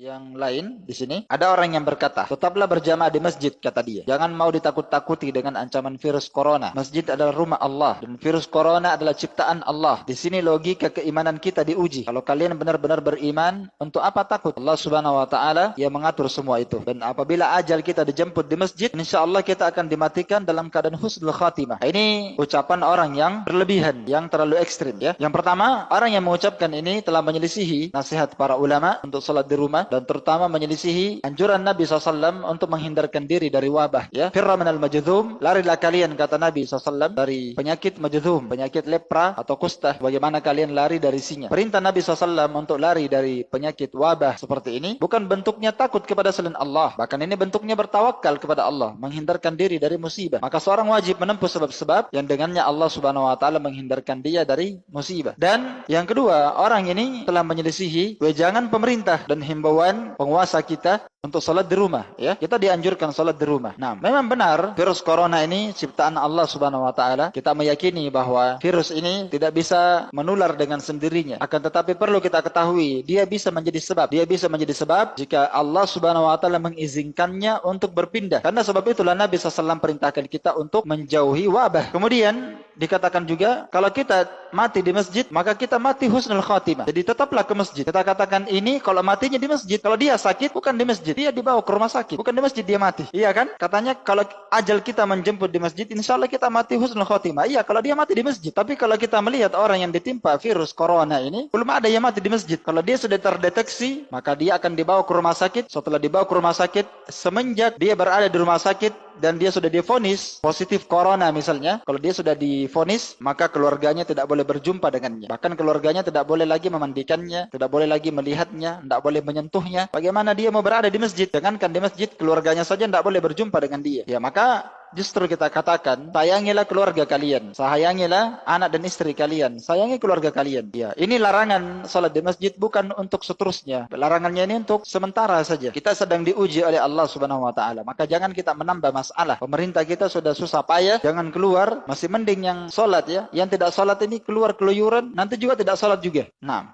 Yang lain di sini ada orang yang berkata, tetaplah berjamaah di masjid, kata dia. Jangan mau ditakut-takuti dengan ancaman virus corona. Masjid adalah rumah Allah dan virus corona adalah ciptaan Allah. Di sini logika keimanan kita diuji. Kalau kalian benar-benar beriman, untuk apa takut? Allah Subhanahu wa taala yang mengatur semua itu. Dan apabila ajal kita dijemput di masjid, insyaallah kita akan dimatikan dalam keadaan husnul khatimah. Ini ucapan orang yang berlebihan, yang terlalu ekstrim ya. Yang pertama, orang yang mengucapkan ini telah menyelisihi nasihat para ulama untuk salat di rumah, dan terutama menyelisihi anjuran Nabi SAW untuk menghindarkan diri dari wabah ya. Firra minal majdzum, larilah kalian, kata Nabi SAW, dari penyakit majdzum, penyakit lepra atau kusta. Bagaimana kalian lari dari singa. Perintah Nabi SAW untuk lari dari penyakit wabah seperti ini bukan bentuknya takut kepada selain Allah, bahkan ini bentuknya bertawakal kepada Allah, menghindarkan diri dari musibah. Maka seorang wajib menempuh sebab-sebab yang dengannya Allah Subhanahu wa taala menghindarkan dia dari musibah. Dan yang kedua, orang ini telah menyelisihi wejangan pemerintah dan himbauan penguasa kita untuk salat di rumah ya. Kita dianjurkan salat di rumah. Nah, memang benar virus corona ini ciptaan Allah Subhanahu wa taala. Kita meyakini bahwa virus ini tidak bisa menular dengan sendirinya. Akan tetapi perlu kita ketahui, dia bisa menjadi sebab. Dia bisa menjadi sebab jika Allah Subhanahu wa taala mengizinkannya untuk berpindah. Karena sebab itulah Nabi SAW perintahkan kita untuk menjauhi wabah. Kemudian dikatakan juga, kalau kita mati di masjid, maka kita mati husnul khatimah. Jadi tetaplah ke masjid. Kita katakan ini kalau matinya di masjid. Kalau dia sakit bukan di masjid, dia dibawa ke rumah sakit, bukan di masjid dia mati. Iya kan? Katanya kalau ajal kita menjemput di masjid, insya Allah kita mati husnul khatimah. Iya, kalau dia mati di masjid. Tapi kalau kita melihat orang yang ditimpa virus corona ini, belum ada yang mati di masjid. Kalau dia sudah terdeteksi, maka dia akan dibawa ke rumah sakit. Setelah dibawa ke rumah sakit, semenjak dia berada di rumah sakit dan dia sudah divonis positif corona misalnya, kalau dia sudah divonis, maka keluarganya tidak boleh berjumpa dengannya. Bahkan keluarganya tidak boleh lagi memandikannya, tidak boleh lagi melihatnya, tidak boleh menyentuhnya. Bagaimana dia mau berada di masjid? Jangankan di masjid, keluarganya saja tidak boleh berjumpa dengan dia. Ya, maka justru kita katakan, sayangilah keluarga kalian, sayangilah anak dan istri kalian, sayangi keluarga kalian. Ya, ini larangan salat di masjid bukan untuk seterusnya. Larangannya ini untuk sementara saja. Kita sedang diuji oleh Allah Subhanahu wa taala. Maka jangan kita menambah masalah. Pemerintah kita sudah susah payah, jangan keluar. Masih mending yang salat ya. Yang tidak salat ini keluar keluyuran, nanti juga tidak salat juga. Nah,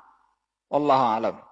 wallahu a'lam.